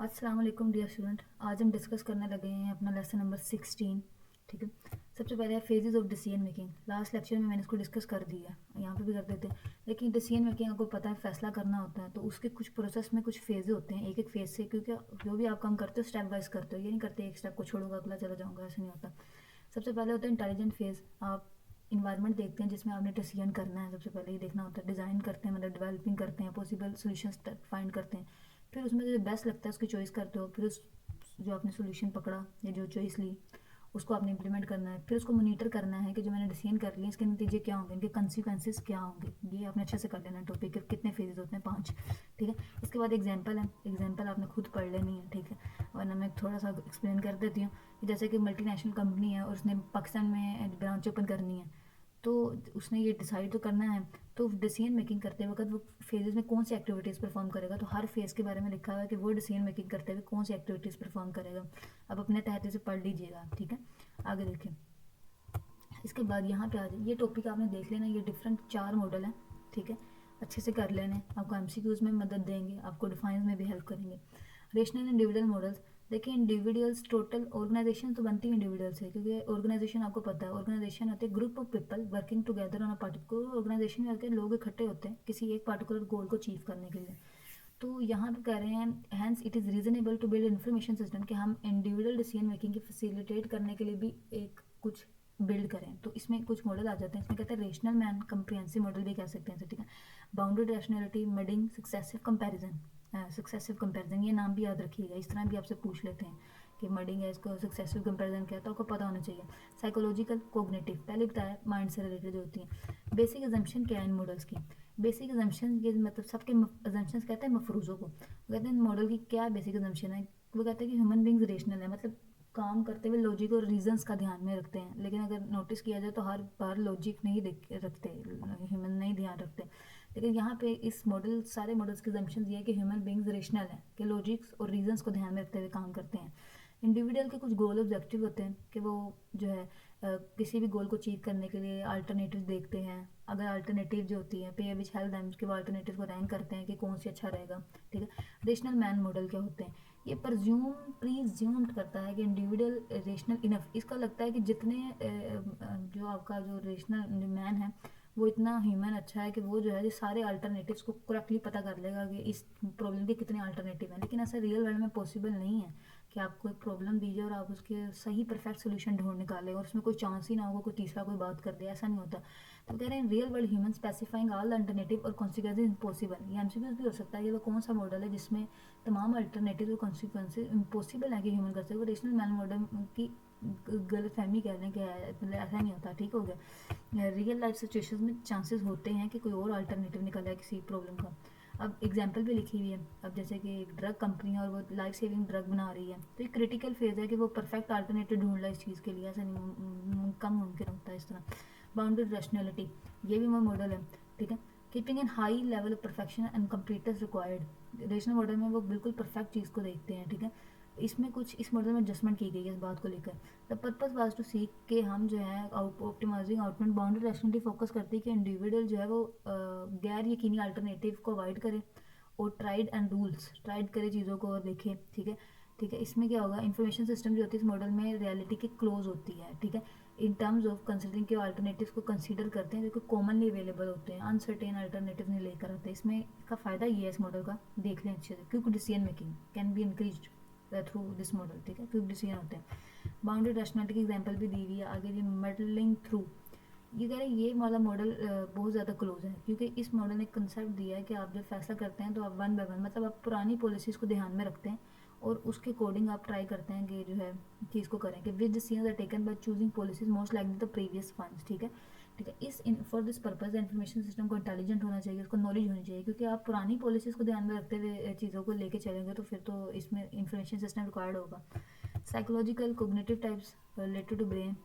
अस्सलाम वालेकुम dear student. आज हम डिस्कस करने लगे हैं अपना लेसन नंबर 16। ठीक है। सबसे पहले है phases of decision making. Last lecture में मैंने इसको डिस्कस कर दिया, यहाँ पे भी कर देते हैं। लेकिन डिसीजन मेकिंग आपको पता है, फैसला करना होता है तो उसके कुछ प्रोसेस में कुछ फेजेस होते हैं, एक एक फेज से, क्योंकि जो भी आप काम करते हो स्टेप वाइज करते हो, ये नहीं करते एक स्टेप को छोड़ूंगा अगला चला जाऊँगा, ऐसा नहीं होता। सबसे पहले होता है इंटेलिजेंट फेज। आप इन्वायरमेंट देखते हैं जिसमें आपने डिसीजन करना है, सबसे पहले ये देखना होता है। डिज़ाइन करते हैं, मतलब डेवलपिंग करते हैं, पॉसिबल सोल्यूशन फाइंड करते हैं। फिर उसमें जो बेस्ट लगता है उसकी चॉइस करते हो। फिर उस जो आपने सोल्यूशन पकड़ा या जो चॉइस ली उसको आपने इंप्लीमेंट करना है। फिर उसको मोनीटर करना है कि जो मैंने डिसीजन कर लिया इसके नतीजे क्या होंगे, इनके कंसिक्वेंसेस क्या होंगे। ये आपने अच्छे से कर लेना है। टॉपिक के कितने फेजेस होते हैं, 5। ठीक है। इसके बाद एग्जाम्पल है, एग्जाम्पल आपने खुद पढ़ लेनी है। ठीक है। वरना मैं थोड़ा सा एक्सप्लेन कर देती हूँ। जैसे कि मल्टीनेशनल कंपनी है और उसने पाकिस्तान में ब्रांच ओपन करनी है, तो उसने ये डिसाइड तो करना है। तो डिसीजन मेकिंग करते वक्त वो फेजेस में कौन सी एक्टिविटीज़ परफॉर्म करेगा, तो हर फेज़ के बारे में लिखा हुआ है कि वो डिसीजन मेकिंग करते हुए कौन सी एक्टिविटीज़ परफॉर्म करेगा। अब अपने तहत से पढ़ लीजिएगा। ठीक है। आगे देखें। इसके बाद यहाँ पे आ जाए, ये टॉपिक आपने देख लेना, ये डिफरेंट 4 मॉडल हैं। ठीक है। अच्छे से कर लेने, आपको एमसीक्यूज में मदद देंगे, आपको डिफाइन में भी हेल्प करेंगे। Rational individual models. देखिए इंडिविजुअल्स, टोटल ऑर्गेनाइजेशन तो बनती है इंडिविजुअल से, क्योंकि ऑर्गेनाइजेशन आपको पता है, ऑर्गेनाइजेशन होते हैं group of people working together on a particular organisation में आके लोग इकट्ठे होते हैं किसी एक पार्टिकुलर गोल को अचीव करने के लिए। तो यहाँ पे कह रहे हैं hence it is reasonable to build information system, कि हम इंडिविजुअल डिसीजन मेकिंग की फैसिलिटेट करने के लिए भी एक कुछ बिल्ड करें। तो इसमें कुछ मॉडल आ जाते हैं। इसमें कहते हैं रेशनल मैन कंप्रिहेंसिव मॉडल भी कह सकते हैं। ठीक है। Bounded rationality, muddling, successive comparison. Successive comparison, ये नाम भी याद रखिएगा, इस तरह भी आपसे पूछ लेते हैं कि मडिंग है, इसको सक्सेसिव कंपैरिजन क्या है, तो आपको पता होना चाहिए। साइकोलॉजिकल, कोग्निटिव, पहले बताया माइंड से रिलेटेड होती हैं। बेसिक एजम्पशन क्या है इन मॉडल्स की। बेसिक एजम्पशन ये मतलब सबके एजम्पशन कहते हैं मफरूज़ों को। कहते हैं मॉडल की क्या बेसिक एजम्पशन है, वो कहते हैं कि ह्यूमन बींग्स रेशनल है, मतलब काम करते हुए लॉजिक और रीजंस का ध्यान में रखते हैं। लेकिन अगर नोटिस किया जाए तो हर बार लॉजिक नहीं रखते, ह्यूमन नहीं ध्यान रखते। लेकिन यहाँ पे इस मॉडल, सारे मॉडल्स की एजम्पशन ये है कि ह्यूमन बींग्स रेशनल है, कि लॉजिक्स और रीजंस को ध्यान में रखते हुए काम करते हैं। इंडिविजुअल के कुछ गोल ऑब्जेक्टिव होते हैं कि वो जो है किसी भी गोल को अचीव करने के लिए अल्टरनेटिव देखते हैं। अगर अल्टरनेटिव जो होती है पे विच हेल्प देम, कि वो अल्टरनेटिव को रैंक करते हैं कि कौन सी अच्छा रहेगा। ठीक है। रेशनल मैन मॉडल क्या होते हैं, ये प्रीज्यूम्ड करता है कि इंडिविजुअल रेशनल इनफ। इसका लगता है कि जितने जो आपका जो रेशनल मैन है वो इतना ह्यूमन अच्छा है कि वो जो है ये सारे अल्टरनेटिव्स को करेक्टली पता कर लेगा कि इस प्रॉब्लम के कितने अल्टरनेटिव हैं। लेकिन ऐसा रियल वर्ल्ड में पॉसिबल नहीं है कि आपको एक प्रॉब्लम दीजिए और आप उसके सही परफेक्ट सोल्यूशन ढूंढ निकालें और उसमें कोई चांस ही ना होगा कोई तीसरा कोई बात कर दे, ऐसा नहीं होता। तो कह रहे हैं real world human specifying all alternative और कॉन्सिक्वेंसेज इम्पॉसिबल। ये एमसीक्यूज भी हो सकता है कि वो कौन सा मॉडल है जिसमें तमाम अल्टरनेटिव और कॉन्सिक्वेंसेज इम्पॉसिबल है कि ह्यूमन कर सके। वो रेशनल मैन मॉडल की गलत फहमी कह लें कि मतलब ऐसा नहीं होता। ठीक हो गया। रियल लाइफ सिचुएशंस में चांसेस होते हैं कि कोई और अल्टरनेटिव निकला है किसी प्रॉब्लम का। अब एग्जाम्पल भी लिखी हुई है। अब जैसे कि एक ड्रग कंपनी है और वो लाइफ सेविंग ड्रग बना रही है, तो एक क्रिटिकल फेज है कि वो परफेक्ट अल्टरनेटिव ढूंढ रहा है इस चीज़ के लिए, ऐसा नहीं कम मुमकिन होता है इस तरह। बाउंडेड रैशनैलिटी, ये भी वो मॉडल है। ठीक है। Keeping in high level of perfection and completeness required. Rational model में वो बिल्कुल परफेक्ट चीज़ को देखते हैं। ठीक है। इसमें कुछ इस मॉडल में एडजस्टमेंट की गई है इस बात को लेकर। द पर्पज वाज टू सीख के हम जो है optimising output. Bounded rationality focus करती है कि इंडिविजुअल जो है वो गैर यकीनी अल्टरनेटिव को अवॉइड करे और ट्राइड एंड रूल्स, ट्राइड करे चीज़ों को और देखे। ठीक है। ठीक है। इसमें क्या होगा, इन्फॉर्मेशन सिस्टम जो होती है इस मॉडल में रियलिटी के क्लोज होती है। ठीक है। इन टर्म्स ऑफ कंसिडरिंग के अल्टरनेटिव को कंसीडर करते हैं जो कि कॉमनली अवेलेबल होते हैं, अनसर्टेन अल्टरनेटिव नहीं लेकर आते हैं। इसमें का फ़ायदा ये है इस मॉडल का, देख लें अच्छे से। Quick decision making can be increase through this model. ठीक है। क्विक डिसीजन होते हैं। बाउंडेड रैशनैलिटी की एग्जांपल भी दी हुई है आगे, ये मॉडलिंग थ्रू। ये कह रहे हैं ये वाला मॉडल बहुत ज़्यादा क्लोज है, क्योंकि इस मॉडल ने कंसेप्ट दिया है कि आप जब फैसला करते हैं तो आप वन बाय वन, मतलब आप पुरानी पॉलिसीज़ को ध्यान में रखते हैं और उसके अकॉर्डिंग आप ट्राई करते हैं कि जो है चीज़ को करें कि which decisions are taken by choosing policies most like the previous ones. ठीक है। ठीक है। इस for this purpose information system को इंटेलिजेंट होना चाहिए, उसको नॉलेज होनी चाहिए, क्योंकि आप पुरानी पॉलिसीज़ को ध्यान में रखते हुए चीज़ों को लेके चलेंगे तो फिर तो इसमें इन्फॉर्मेशन सिस्टम रिक्वायर्ड होगा। Psychological cognitive types related to brain.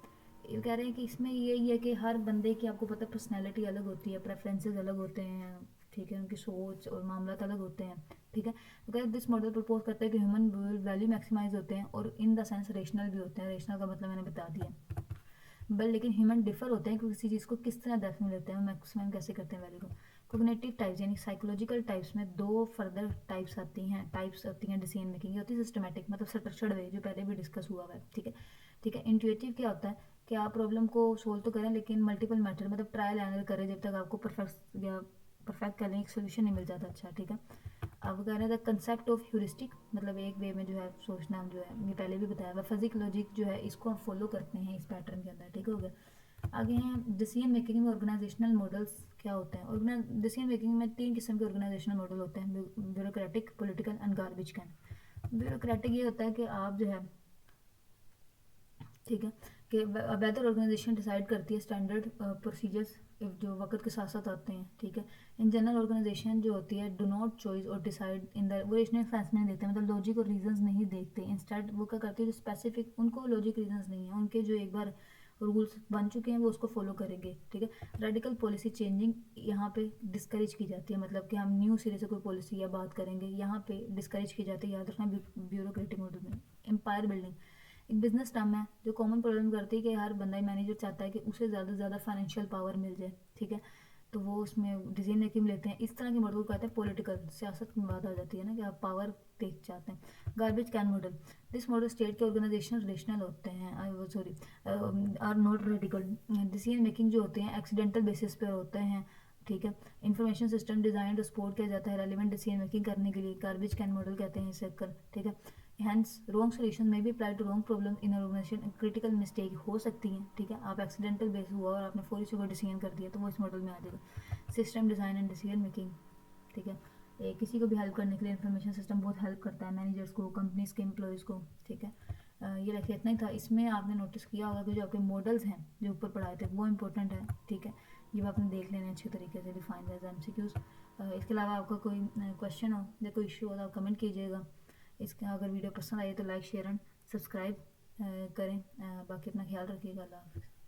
ये कह रहे हैं कि इसमें यही है कि हर बंदे की आपको पता है पर्सनैलिटी अलग होती है, प्रेफरेंसेस अलग होते हैं। ठीक है। उनकी सोच और मामला अलग होते हैं। ठीक है। तो कह दिस मॉडल प्रपोज करता है कि ह्यूमन वैल्यू मैक्सिमाइज होते हैं और इन द सेंस रेशनल भी होते हैं। रेशनल का मतलब मैंने बता दिया। बट लेकिन ह्यूमन डिफर होते हैं कि किसी चीज़ को किस तरह डेफिनेट लेते हैं, मैक्सिमम कैसे करते हैं वैल्यू को। कोग्निटिव टाइप्स यानी साइकोलॉजिकल टाइप्स में दो फर्दर टाइप्स आती हैं डिसीजन मेकिंग। ये होती है सिस्टमेटिक, मतलब स्ट्रक्चर्ड वे, जो पहले भी डिस्कस हुआ हुआ है, ठीक है। ठीक है, इंट्यूटिव क्या होता है कि आप प्रॉब्लम को सोल्व तो करें लेकिन मल्टीपल मेथड, मतलब ट्रायल एंड करें जब तक आपको परफेक्ट करें एक सोल्यूशन नहीं मिल जाता अच्छा, ठीक है। अब कह रहे हैं द कंसेप्ट ऑफ ह्यूरिस्टिक, मतलब एक वे में जो है सोचना जो है, ये पहले भी बताया हुआ। फिजिक लॉजिक जो है इसको हम फॉलो करते हैं इस पैटर्न के अंदर, ठीक हो गया। आगे हैं डिसीजन मेकिंग में ऑर्गेनाइजेशनल मॉडल्स क्या होते हैं। डिसीजन मेकिंग में 3 किस्म के ऑर्गेनाइजेशनल मॉडल होते हैं, bureaucratic, political and garbage can. Bureaucratic ये होता है कि आप जो है, ठीक है, कि बेहतर ऑर्गेनाइजेशन डिसाइड करती है स्टैंडर्ड प्रोसीजर्स जो वक्त के साथ साथ आते हैं, ठीक है। इन जनरल ऑर्गेनाइजेशन जो होती है डू नॉट चॉइस और डिसाइड इन द, वो रेशनल फैसले नहीं देते, मतलब लॉजिक और रीजंस नहीं देखते। इंस्टेड वो क्या करते हैं, जो स्पेसिफिक उनको लॉजिक रीजंस नहीं है, उनके जो एक बार रूल्स बन चुके हैं वो उसको फॉलो करेंगे, ठीक है। रेडिकल पॉलिसी चेंजिंग यहाँ पे डिस्करेज की जाती है, मतलब कि हम न्यू सिरे से कोई पॉलिसी या बात करेंगे यहाँ पे डिस्करेज की जाती है, याद रखना ब्यूरोक्रेटिक मॉडल में। एम्पायर बिल्डिंग एक बिजनेस टर्म है जो कॉमन प्रॉब्लम करती है कि हर बंदा मैनेजर चाहता है कि उसे ज़्यादा से ज़्यादा फाइनेंशियल पावर मिल जाए, ठीक है। तो वो उसमें डिसीजन मेकिंग लेते हैं। इस तरह के मॉडल को कहते हैं पॉलिटिकल, सियासत में बात आ जाती है ना कि आप पावर देख चाहते हैं। Garbage can model, this model state के ऑर्गेनाइजेशन रिलेशनल होते हैं, sorry, are not radical. Decision making जो होते हैं एक्सीडेंटल बेसिस पर होते हैं, ठीक है। इन्फॉर्मेशन सिस्टम डिजाइन और सपोर्ट किया जाता है रेलिवेंट डिसीजन मेकिंग करने के लिए, गार्बेज कैन मॉडल कहते हैं इसे, ठीक है। हैंस रॉन्ग सोल्यूशन में भी apply to wrong problem in organization, critical mistake हो सकती हैं, ठीक है। आप एक्सीडेंटल बेस हुआ और आपने फौरी से कोई डिसीजन कर दिया तो वो इस मॉडल में आ जाएगा। System design and decision making, ठीक है। किसी को भी हेल्प करने के लिए इन्फॉर्मेशन सिस्टम बहुत हेल्प करता है मैनेजर्स को, कंपनीज के एम्प्लॉयज़ को, ठीक है। ये रखिए, इतना ही था। इसमें आपने नोटिस किया होगा कि जो आपके मॉडल्स हैं जो ऊपर पढ़ाए थे वो इंपॉर्टेंट है, ठीक है। ये आपने देख लेना अच्छे तरीके से, डिफाइन एज MCQs। इसके अलावा आपका कोई क्वेश्चन हो या कोई इशू हो तो आप कमेंट कीजिएगा। इसका अगर वीडियो पसंद आई तो लाइक शेयर एंड सब्सक्राइब करें। बाकी अपना ख्याल रखिएगा। अल्लाह हाफ़िज़।